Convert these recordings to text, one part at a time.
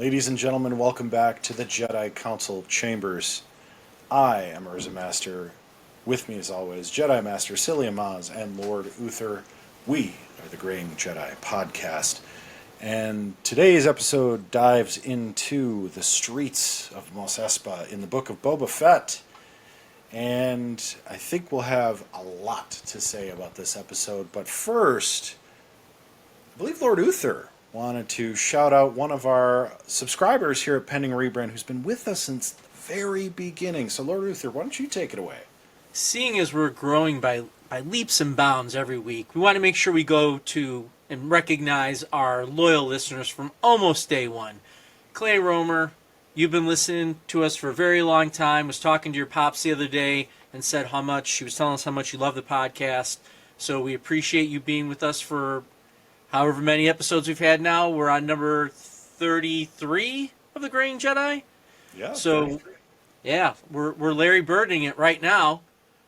Ladies and gentlemen, welcome back to the Jedi Council Chambers. I am UrzaMaster. With me, as always, Jedi Master Psyllium Maas and Lord Uther. We are the Graying Jedi podcast. And today's episode dives into the streets of Mos Espa in the book of Boba Fett. And I think we'll have a lot to say about this episode. But first, I believe Lord Uther wanted to shout out one of our subscribers here at Pending Rebrand who's been with us since the very beginning. So, Lord Uther, why don't you take it away? Seeing as we're growing by leaps and bounds every week, we want to make sure we go to and recognize our loyal listeners from almost day one. Clay Romer, you've been listening to us for a very long time, was talking to your pops the other day and said she was telling us how much you love the podcast. So we appreciate you being with us for however many episodes we've had now. We're on number 33 of the Graying Jedi. Yeah. So, 33. yeah, we're Larry Birding it right now.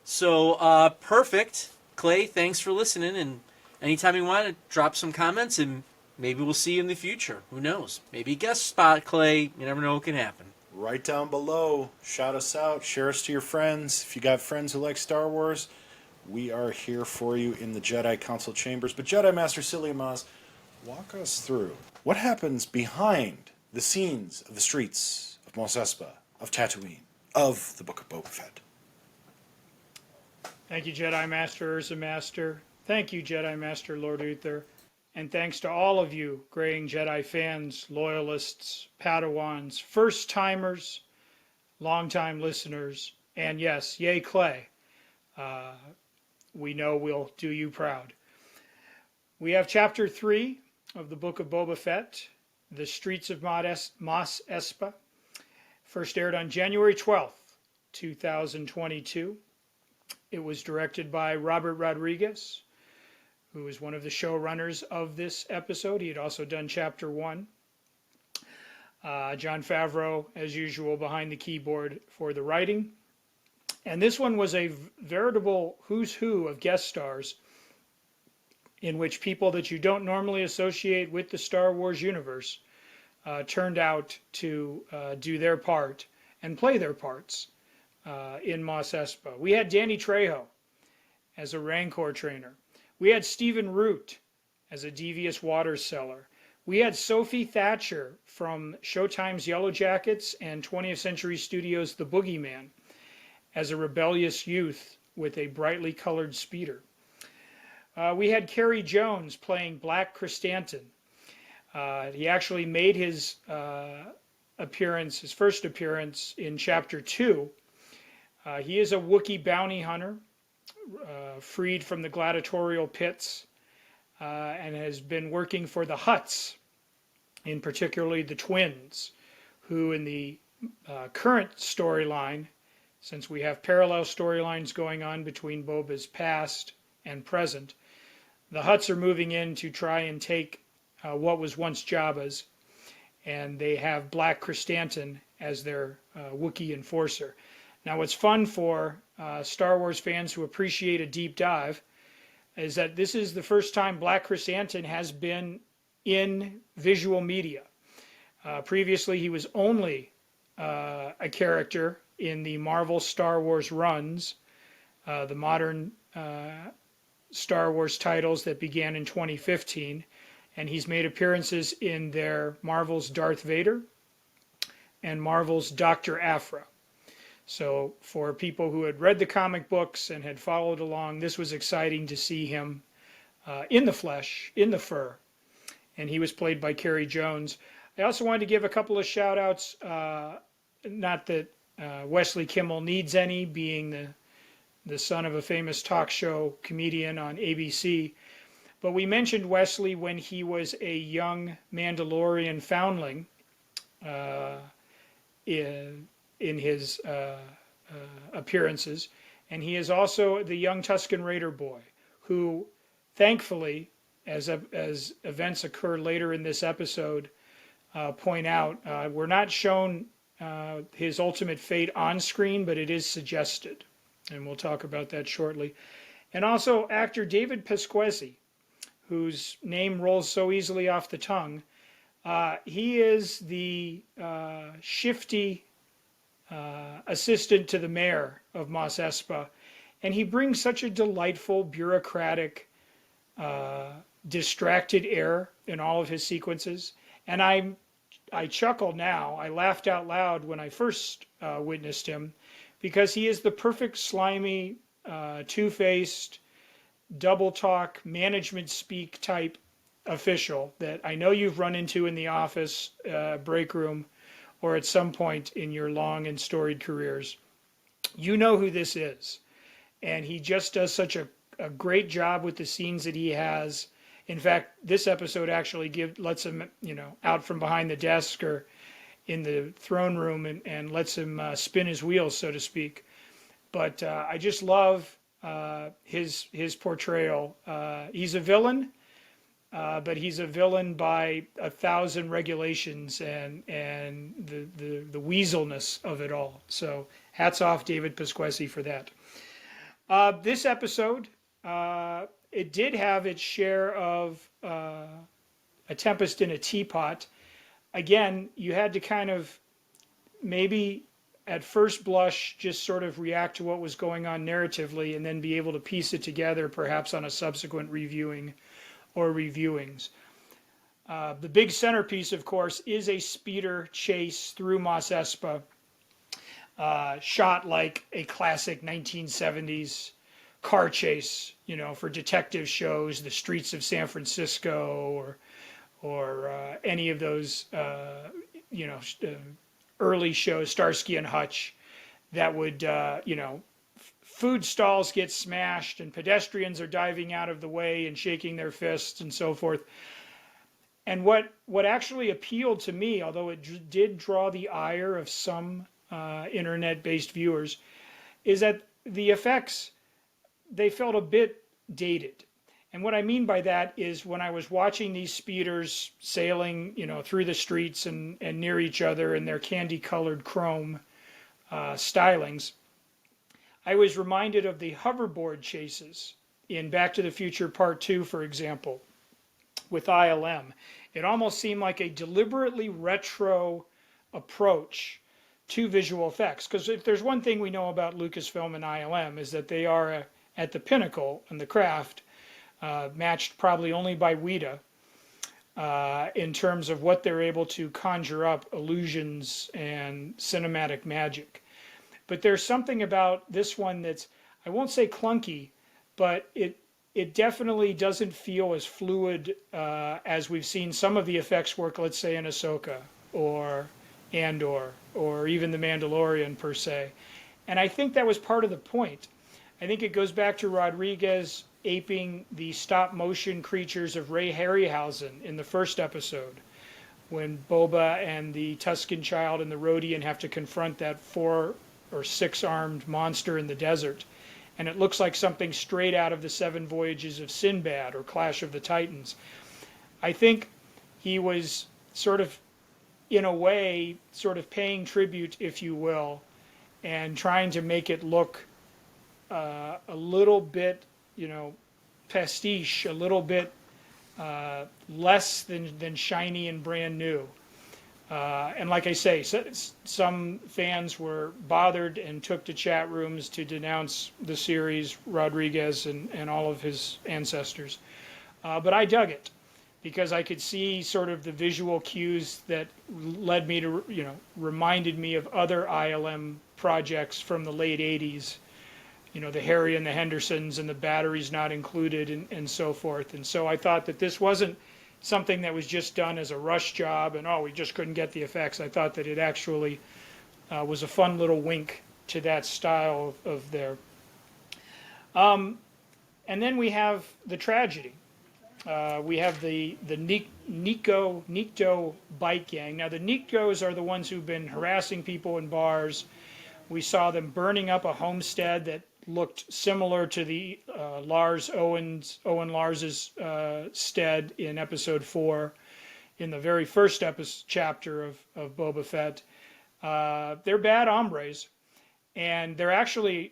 So, perfect. Clay, thanks for listening. And anytime you want to drop some comments, and maybe we'll see you in the future. Who knows? Maybe guest spot, Clay. You never know what can happen. Right down below. Shout us out. Share us to your friends. If you got friends who like Star Wars, we are here for you in the Jedi Council Chambers. But Jedi Master Psyllium Maas, walk us through what happens behind the scenes of the streets of Mos Espa, of Tatooine, of the Book of Boba Fett. Thank you, Jedi Master UrzaMaster. Thank you, Jedi Master Lord Uther. And thanks to all of you, Graying Jedi fans, loyalists, Padawans, first-timers, long-time listeners, and yes, yay Clay. We know we'll do you proud. We have Chapter 3 of the Book of Boba Fett, The Streets of Mos Espa. First aired on January 12th, 2022. It was directed by Robert Rodriguez, who is one of the showrunners of this episode. He had also done Chapter 1. Jon Favreau, as usual, behind the keyboard for the writing. And this one was a veritable who's who of guest stars, in which people that you don't normally associate with the Star Wars universe turned out to do their part and play their parts in Mos Espa. We had Danny Trejo as a Rancor trainer. We had Stephen Root as a devious water seller. We had Sophie Thatcher from Showtime's Yellow Jackets and 20th Century Studios' The Boogeyman as a rebellious youth with a brightly colored speeder. We had Kerry Jones playing Black Chrysanthemum. He actually made his first appearance in Chapter 2. He is a Wookiee bounty hunter, freed from the gladiatorial pits, and has been working for the Hutts, in particularly the twins, who in the current storyline, since we have parallel storylines going on between Boba's past and present, the Hutts are moving in to try and take what was once Jabba's, and they have Black Chrysanthemum as their Wookiee enforcer. Now, what's fun for Star Wars fans who appreciate a deep dive is that this is the first time Black Chrysanthemum has been in visual media. Previously, he was only a character in the Marvel Star Wars runs, the modern Star Wars titles that began in 2015, and he's made appearances in their Marvel's Darth Vader and Marvel's Dr. Aphra. So for people who had read the comic books and had followed along, this was exciting to see him in the flesh, in the fur, and he was played by Kerry Jones. I also wanted to give a couple of shout outs, not that Wesley Kimmel needs any, being the son of a famous talk show comedian on ABC. But we mentioned Wesley when he was a young Mandalorian foundling in his appearances. And he is also the young Tusken Raider boy who, thankfully, as events occur later in this episode, point out, we're not shown his ultimate fate on screen, but it is suggested, and we'll talk about that shortly. And also actor David Pasquesi, whose name rolls so easily off the tongue, He is the shifty assistant to the mayor of Mos Espa, and he brings such a delightful, bureaucratic, distracted air in all of his sequences. And I chuckle now. I laughed out loud when I first witnessed him, because he is the perfect slimy, two-faced, double talk, management speak type official that I know you've run into in the office, break room, or at some point in your long and storied careers. You know who this is. And he just does such a great job with the scenes that he has. In fact, this episode actually lets him, out from behind the desk or in the throne room and lets him spin his wheels, so to speak. But I just love his portrayal. He's a villain, but he's a villain by 1,000 regulations and the weaselness of it all. So hats off, David Pasquesi, for that. This episode, it did have its share of A Tempest in a Teapot. Again, you had to kind of maybe at first blush just sort of react to what was going on narratively and then be able to piece it together perhaps on a subsequent reviewing or reviewings. The big centerpiece, of course, is a speeder chase through Mos Espa, shot like a classic 1970s car chase, for detective shows, The Streets of San Francisco, or any of those, early shows, Starsky and Hutch, that would, food stalls get smashed and pedestrians are diving out of the way and shaking their fists and so forth. And what actually appealed to me, although it did draw the ire of some internet-based viewers, is that the effects, they felt a bit dated. And what I mean by that is when I was watching these speeders sailing, through the streets and near each other in their candy-colored chrome stylings, I was reminded of the hoverboard chases in Back to the Future Part 2, for example, with ILM. It almost seemed like a deliberately retro approach to visual effects. Because if there's one thing we know about Lucasfilm and ILM is that they are at the pinnacle in the craft, matched probably only by Weta, in terms of what they're able to conjure up illusions and cinematic magic. But there's something about this one that's, I won't say clunky, but it definitely doesn't feel as fluid as we've seen some of the effects work, let's say in Ahsoka or Andor or even The Mandalorian per se. And I think that was part of the point. I think it goes back to Rodriguez aping the stop motion creatures of Ray Harryhausen in the first episode, when Boba and the Tusken child and the Rodian have to confront that 4 or 6 armed monster in the desert. And it looks like something straight out of the 7 Voyages of Sinbad or Clash of the Titans. I think he was sort of, in a way, sort of paying tribute, if you will, and trying to make it look a little bit, pastiche, a little bit less than shiny and brand new. And like I say, some fans were bothered and took to chat rooms to denounce the series, Rodriguez and all of his ancestors. But I dug it because I could see sort of the visual cues that led me to, reminded me of other ILM projects from the late 80s. The Harry and the Hendersons and the Batteries Not Included and so forth. And so I thought that this wasn't something that was just done as a rush job and, we just couldn't get the effects. I thought that it actually was a fun little wink to that style of there. And then we have the tragedy. We have the Nikto bike gang. Now, the Niktos are the ones who've been harassing people in bars. We saw them burning up a homestead that looked similar to the Owen Lars's stead in episode 4, in the very first chapter of Boba Fett. They're bad hombres, and they're actually,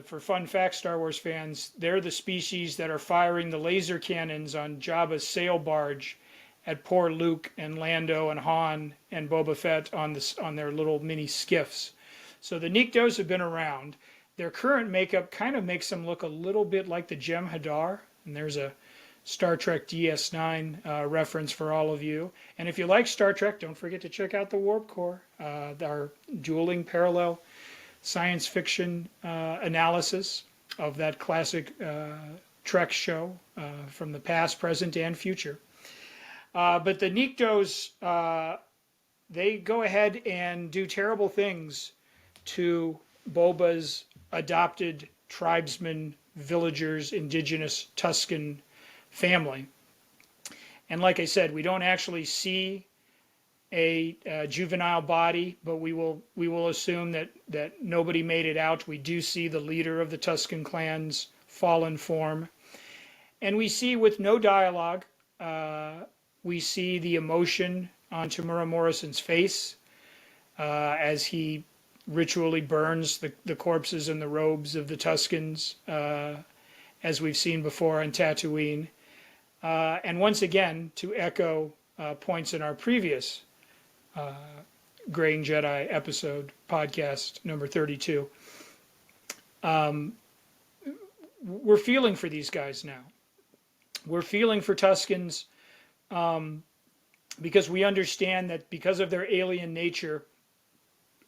for fun fact, Star Wars fans, they're the species that are firing the laser cannons on Jabba's sail barge at poor Luke and Lando and Han and Boba Fett on their little mini skiffs. So the Niktos have been around. Their current makeup kind of makes them look a little bit like the Jem'Hadar, and there's a Star Trek DS9 reference for all of you. And if you like Star Trek, don't forget to check out the Warp Core, our dueling parallel science fiction analysis of that classic Trek show from the past, present, and future. But the Niktos, they go ahead and do terrible things to Boba's adopted tribesmen, villagers, indigenous Tusken family. And like I said, we don't actually see a juvenile body, but we will assume that nobody made it out. We do see the leader of the Tusken clan's fallen form. And we see, with no dialogue, we see the emotion on Tamura Morrison's face as he ritually burns the corpses and the robes of the Tuskens, as we've seen before on Tatooine. And once again, to echo points in our previous Graying Jedi episode, podcast number 32, we're feeling for these guys now. We're feeling for Tuskens because we understand that because of their alien nature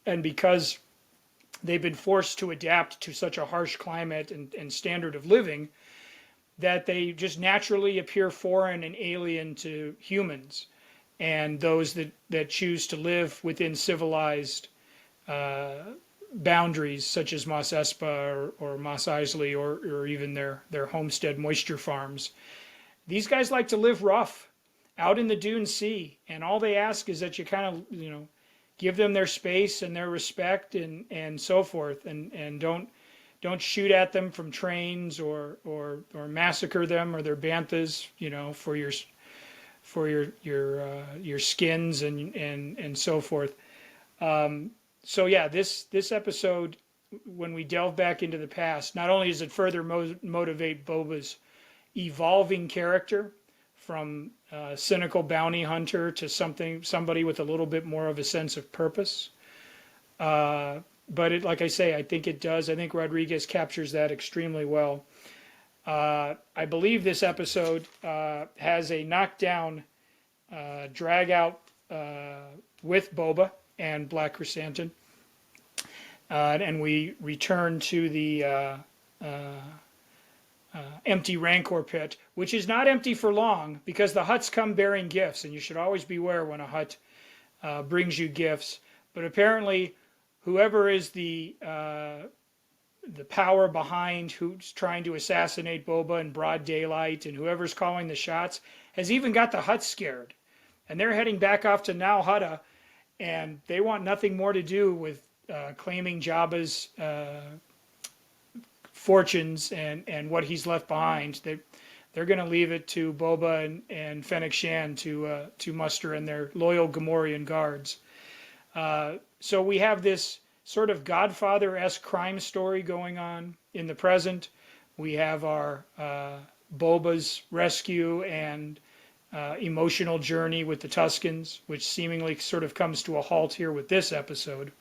and because they've been forced to adapt to such a harsh climate and standard of living, that they just naturally appear foreign and alien to humans and those that choose to live within civilized boundaries, such as Mos Espa or Mos Eisley or even their homestead moisture farms. These guys like to live rough out in the Dune Sea, and all they ask is that you kind of, give them their space and their respect and so forth, and don't shoot at them from trains or massacre them or their banthas, for your skins and so forth. So yeah, this episode, when we delve back into the past, not only does it further motivate Boba's evolving character from cynical bounty hunter to somebody with a little bit more of a sense of purpose. But like I say, I think it does. I think Rodriguez captures that extremely well. I believe this episode has a knockdown, drag out with Boba and Black Chrysanthemum. And we return to the empty Rancor pit, which is not empty for long because the Hutts come bearing gifts, and you should always beware when a Hutt brings you gifts. But apparently, whoever is the power behind who's trying to assassinate Boba in broad daylight, and whoever's calling the shots, has even got the Hutts scared. And they're heading back off to Nal Hutta, and they want nothing more to do with claiming Jabba's fortunes and what he's left behind. They're going to leave it to Boba and Fennec Shan to muster in their loyal Gamorrean guards. So we have this sort of Godfather-esque crime story going on in the present. We have our Boba's rescue and emotional journey with the Tuskens, which seemingly sort of comes to a halt here with this episode.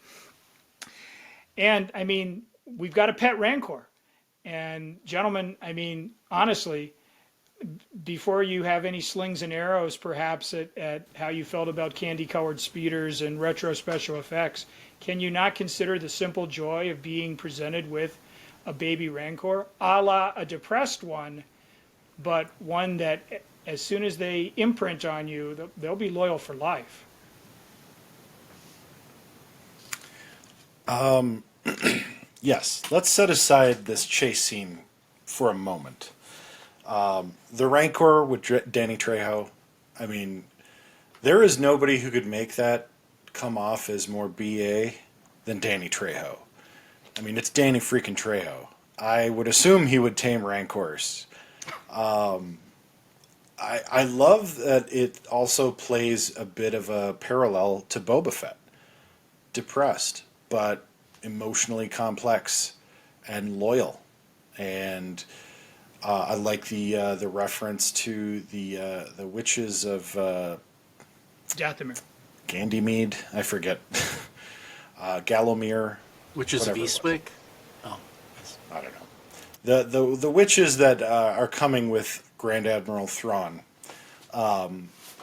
And, I mean, we've got a pet Rancor. And, gentlemen, I mean, honestly, before you have any slings and arrows, perhaps, at how you felt about candy-colored speeders and retro special effects, can you not consider the simple joy of being presented with a baby Rancor, a la a depressed one, but one that, as soon as they imprint on you, they'll be loyal for life? Yes, let's set aside this chase scene for a moment. The Rancor with Danny Trejo, I mean, there is nobody who could make that come off as more BA than Danny Trejo. I mean, it's Danny freaking Trejo. I would assume he would tame Rancors. I love that it also plays a bit of a parallel to Boba Fett. Depressed, but emotionally complex and loyal. And I like the reference to the witches of Dathomir. Ganymede. I forget. Gallowmere. Which is Whatever it was. Beastwick. Oh, I don't know. The witches that are coming with Grand Admiral Thrawn,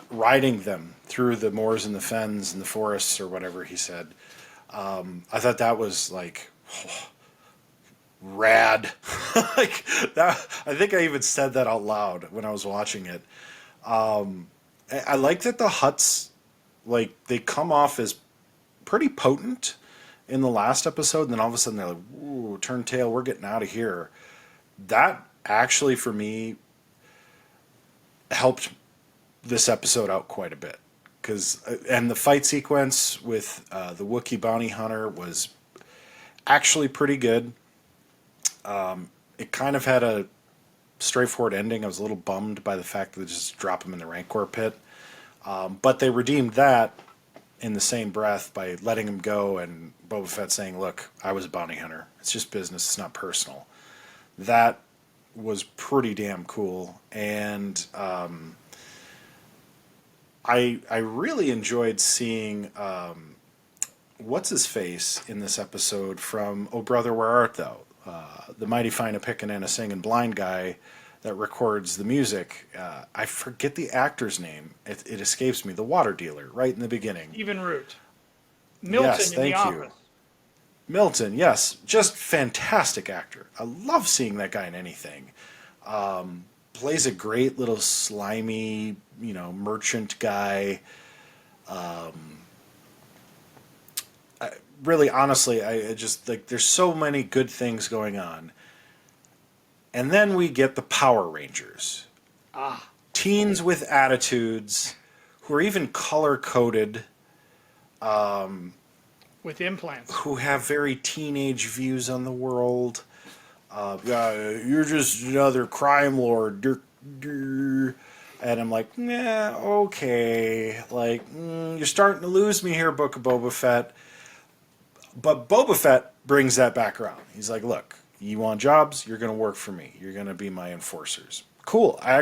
riding them through the moors and the fens and the forests or whatever he said. I thought that was like rad. Like that. I think I even said that out loud when I was watching it. I like that the Hutts, like, they come off as pretty potent in the last episode, and then all of a sudden they're like, "Ooh, turn tail, we're getting out of here." That actually, for me, helped this episode out quite a bit. And the fight sequence with the Wookiee bounty hunter was actually pretty good. It kind of had a straightforward ending. I was a little bummed by the fact that they just drop him in the Rancor pit. But they redeemed that in the same breath by letting him go and Boba Fett saying, "Look, I was a bounty hunter. It's just business. It's not personal." That was pretty damn cool. And I really enjoyed seeing what's his face in this episode from "Oh Brother, Where Art Thou?" The mighty fine a pickin' and a singing blind guy that records the music. I forget the actor's name. It escapes me. The water dealer, right in the beginning. Stephen Root. Milton Yes, in thank The you. Office. Milton, yes. Just fantastic actor. I love seeing that guy in anything. Plays a great little slimy, merchant guy. Really, honestly, I just, like, there's so many good things going on. And then we get the Power Rangers. Teens with attitudes who are even color-coded, With implants. who have very teenage views on the world. You're just another crime lord. And I'm like, nah, okay. Like, you're starting to lose me here, Book of Boba Fett. But Boba Fett brings that back around. He's like, look, you want jobs? You're going to work for me. You're going to be my enforcers. Cool. I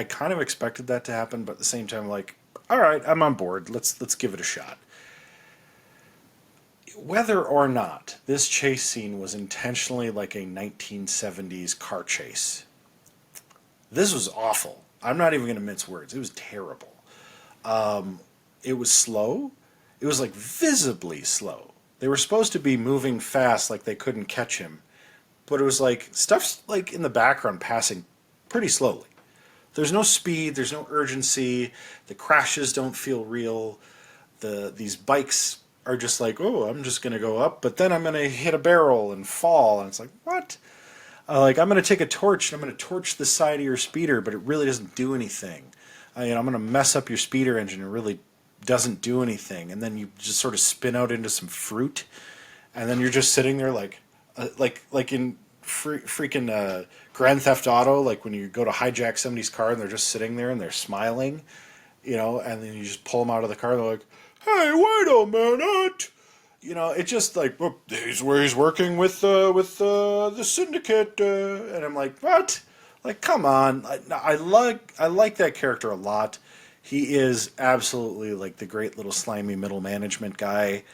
kind of expected that to happen, but at the same time, like, all right, I'm on board. Let's give it a shot. Whether or not this chase scene was intentionally like a 1970s car chase, this was awful. I'm not even going to mince words. It was terrible. It was slow. It was like visibly slow. They were supposed to be moving fast like they couldn't catch him. But it was like stuff's like in the background passing pretty slowly. There's no speed, there's no urgency, the crashes don't feel real. These bikes are just like, oh, I'm just gonna go up, but then I'm gonna hit a barrel and fall, and it's like, what? Like, I'm gonna take a torch and I'm gonna torch the side of your speeder, but it really doesn't do anything. I'm gonna mess up your speeder engine, it really doesn't do anything, and then you just sort of spin out into some fruit, and then you're just sitting there like in freaking Grand Theft Auto, like when you go to hijack somebody's car and they're just sitting there and they're smiling, and then you just pull them out of the car and they're like, "Hey, wait a minute!" It's just like, "Look, he's where he's working with the syndicate," and I'm like, "What? Like, come on!" I like that character a lot. He is absolutely like the great little slimy middle management guy.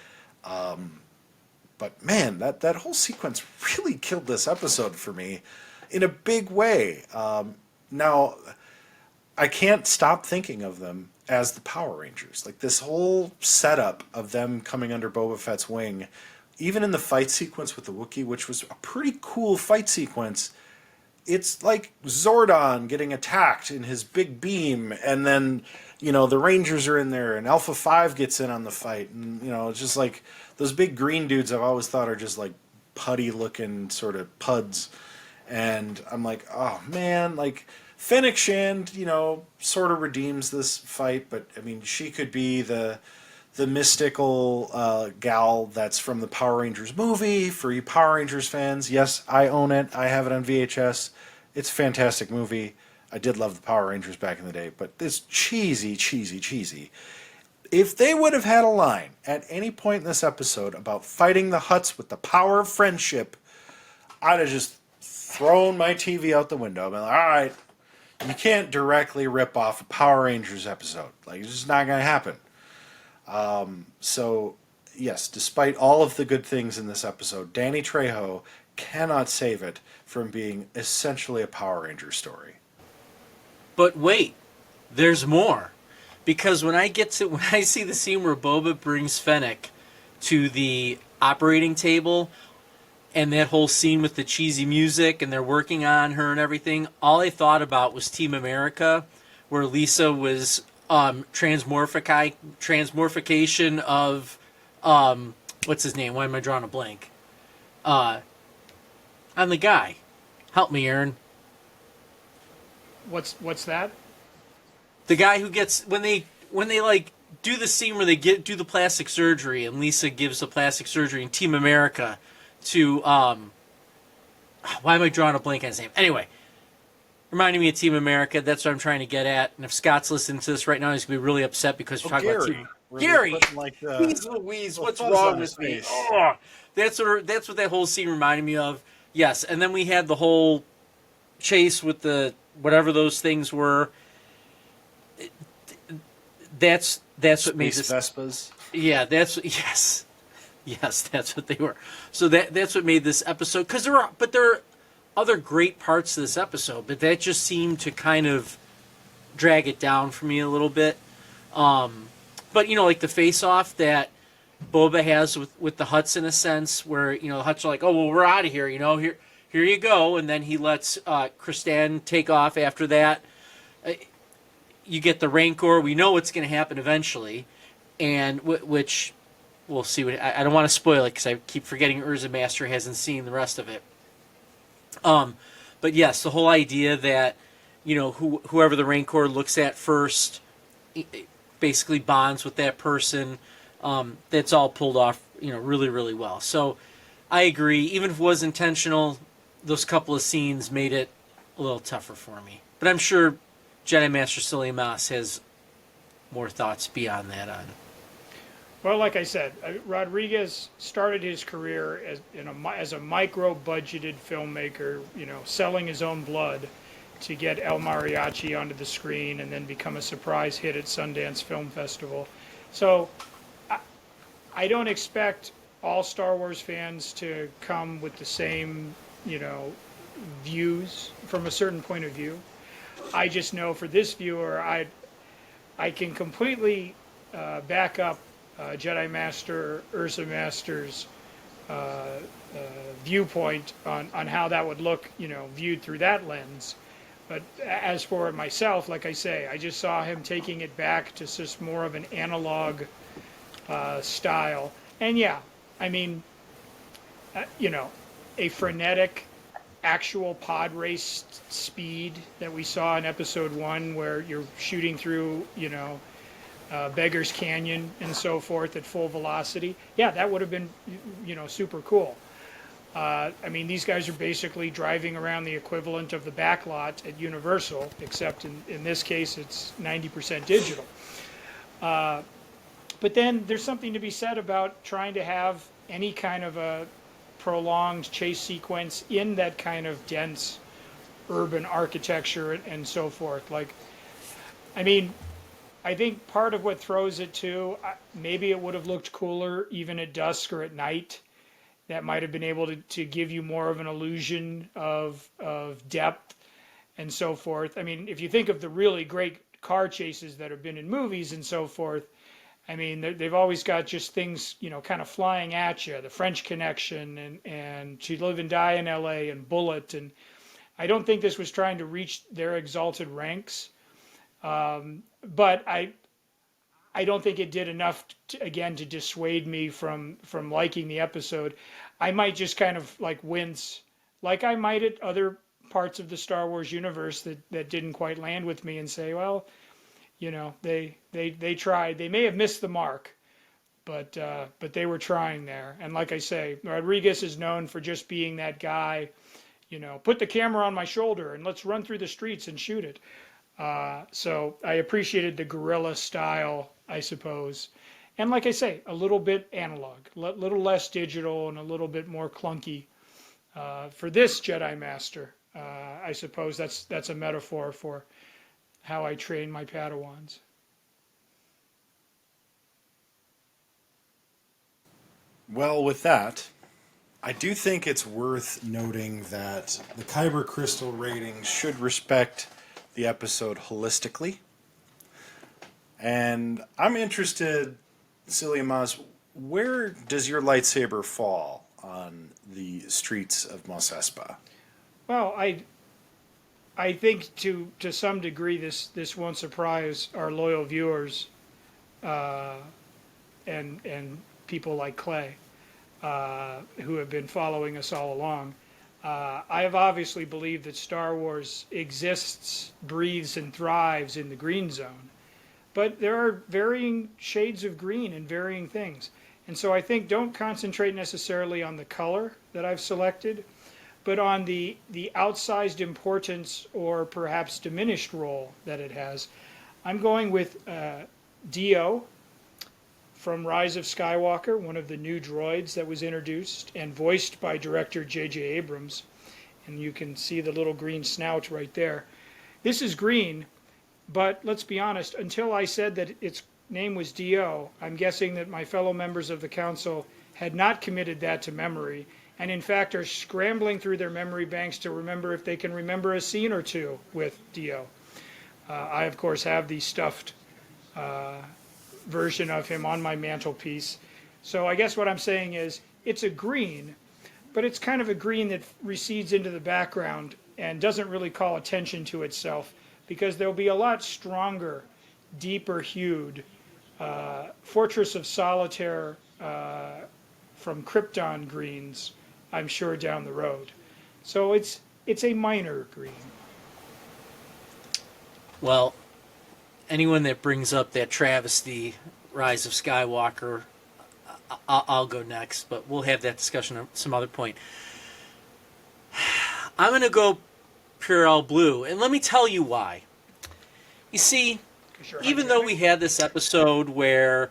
But man, that whole sequence really killed this episode for me in a big way. Now, I can't stop thinking of them as the Power Rangers. Like, this whole setup of them coming under Boba Fett's wing, even in the fight sequence with the Wookiee, which was a pretty cool fight sequence, it's like Zordon getting attacked in his big beam, and then, the Rangers are in there, and Alpha 5 gets in on the fight, and, it's just like, those big green dudes I've always thought are just like putty-looking sort of puds, and I'm like, oh man, like, Fennec Shand, sort of redeems this fight, but, I mean, she could be the mystical gal that's from the Power Rangers movie. For you Power Rangers fans, yes, I own it. I have it on VHS. It's a fantastic movie. I did love the Power Rangers back in the day, but it's cheesy. If they would have had a line at any point in this episode about fighting the Hutts with the power of friendship, I'd have just thrown my TV out the window. I'm like, all right, you can't directly rip off a Power Rangers episode. Like, it's just not going to happen. So, yes, despite all of the good things in this episode, Danny Trejo cannot save it from being essentially a Power Ranger story. But wait, there's more. Because when I see the scene where Boba brings Fennec to the operating table, and that whole scene with the cheesy music, and they're working on her and everything, all I thought about was Team America, where Lisa was transmorphication of what's his name? Why am I drawing a blank? I'm the guy. Help me, Aaron. What's that? The guy who gets when they like do the scene where they do the plastic surgery, and Lisa gives the plastic surgery in Team America to why am I drawing a blank on his name? Anyway, reminding me of Team America. That's what I'm trying to get at. And if Scott's listening to this right now, he's gonna be really upset because we're talking about Team Gary. Please, Louise, what's wrong with me? Oh, that's what that whole scene reminded me of. Yes, and then we had the whole chase with the whatever those things were. That's what made this Vespas. Yeah, that's what they were. So that's what made this episode, because there are other great parts to this episode, but that just seemed to kind of drag it down for me a little bit. But like the face-off that Boba has with the Hutts, in a sense, where the Hutts are like, oh well, we're out of here, here you go, and then he lets Kristan take off after that. You get the Rancor. We know what's going to happen eventually, and which we'll see. I don't want to spoil it because I keep forgetting UrzaMaster hasn't seen the rest of it. But yes, the whole idea that whoever the Rancor looks at first basically bonds with that person. That's all pulled off, really, really well. So I agree. Even if it was intentional, those couple of scenes made it a little tougher for me. But I'm sure Jedi Master Psyllium Maas has more thoughts beyond that on. Well, like I said, Rodriguez started his career as a micro-budgeted filmmaker, selling his own blood to get El Mariachi onto the screen and then become a surprise hit at Sundance Film Festival. So I don't expect all Star Wars fans to come with the same, views from a certain point of view. I just know for this viewer, I can completely back up Jedi Master UrzaMaster's viewpoint on how that would look, viewed through that lens. But as for myself, like I say, I just saw him taking it back to just more of an analog style. And yeah, I mean, a frenetic actual pod race speed that we saw in episode 1, where you're shooting through, Beggar's Canyon and so forth at full velocity. Yeah, that would have been, super cool. I mean, these guys are basically driving around the equivalent of the backlot at Universal, except in this case it's 90% digital. But then there's something to be said about trying to have any kind of a prolonged chase sequence in that kind of dense urban architecture and so forth. Like, I mean, I think part of what throws it too, maybe it would have looked cooler even at dusk or at night. That might have been able to give you more of an illusion of depth and so forth. I mean, if you think of the really great car chases that have been in movies and so forth, I mean, they've always got just things, kind of flying at you. The French Connection and To Live and Die in L.A. and Bullet. And I don't think this was trying to reach their exalted ranks. But I don't think it did enough, to dissuade me from liking the episode. I might just kind of like wince, like I might at other parts of the Star Wars universe that didn't quite land with me, and say, well, they tried. They may have missed the mark, but they were trying there. And like I say, Rodriguez is known for just being that guy, put the camera on my shoulder and let's run through the streets and shoot it. So I appreciated the guerrilla style, I suppose. And like I say, a little bit analog, a little less digital and a little bit more clunky for this Jedi Master. I suppose that's a metaphor for how I train my Padawans. Well, with that, I do think it's worth noting that the Kyber Crystal ratings should respect the episode holistically. And I'm interested, Psyllium Maas, where does your lightsaber fall on the streets of Mos Espa? Well, I think to some degree this won't surprise our loyal viewers and people like Clay who have been following us all along. I have obviously believed that Star Wars exists, breathes, and thrives in the green zone. But there are varying shades of green and varying things. And so I think don't concentrate necessarily on the color that I've selected, but on the outsized importance or perhaps diminished role that it has. I'm going with Dio from Rise of Skywalker, one of the new droids that was introduced and voiced by director J.J. Abrams. And you can see the little green snout right there. This is green, but let's be honest, until I said that its name was Dio, I'm guessing that my fellow members of the council had not committed that to memory, and in fact are scrambling through their memory banks to remember if they can remember a scene or two with Dio. I, of course, have the stuffed version of him on my mantelpiece. So I guess what I'm saying is it's a green, but it's kind of a green that recedes into the background and doesn't really call attention to itself, because there'll be a lot stronger, deeper hued Fortress of Solitaire from Krypton greens, I'm sure, down the road. So it's a minor green. Well, anyone that brings up that travesty, Rise of Skywalker, I'll go next, but we'll have that discussion at some other point. I'm going to go Purell Blue, and let me tell you why. You see, even though we had this episode where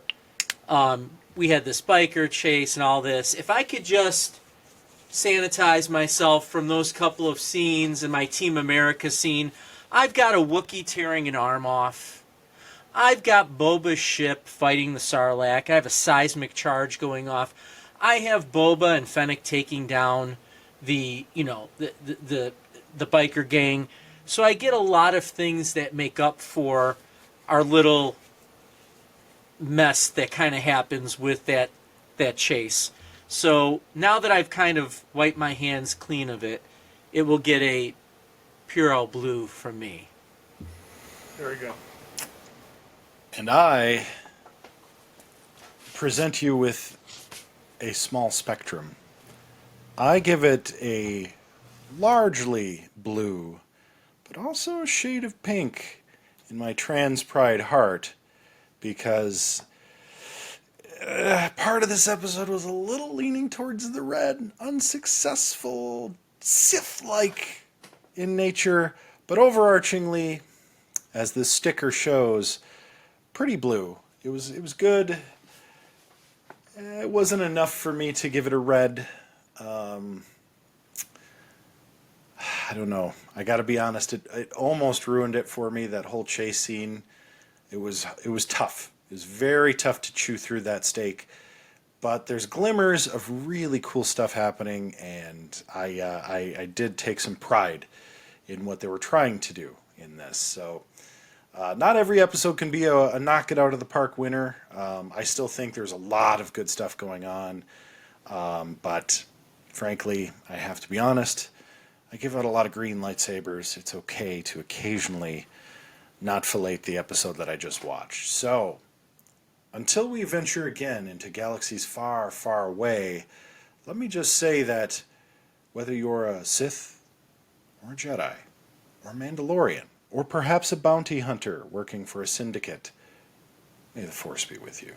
we had this biker chase and all this, if I could just sanitize myself from those couple of scenes and my Team America scene, I've got a Wookiee tearing an arm off. I've got Boba's ship fighting the Sarlacc. I have a seismic charge going off. I have Boba and Fennec taking down the biker gang. So I get a lot of things that make up for our little mess that kind of happens with that chase. So now that I've kind of wiped my hands clean of it, it will get a Purell Blue from me. Very good. And I present you with a small spectrum. I give it a largely blue, but also a shade of pink in my trans pride heart, because part of this episode was a little leaning towards the red, unsuccessful, Sith-like in nature, but overarchingly, as this sticker shows, pretty blue. It was good. It wasn't enough for me to give it a red. I don't know. I got to be honest. It almost ruined it for me. That whole chase scene. It was tough. It was very tough to chew through that steak. But there's glimmers of really cool stuff happening, and I did take some pride in what they were trying to do in this. So not every episode can be a knock it out of the park winner. I still think there's a lot of good stuff going on. But frankly, I have to be honest, I give out a lot of green lightsabers. It's okay to occasionally not fillet the episode that I just watched. So, until we venture again into galaxies far, far away, let me just say that whether you're a Sith, or a Jedi, or a Mandalorian, or perhaps a bounty hunter working for a syndicate, may the Force be with you.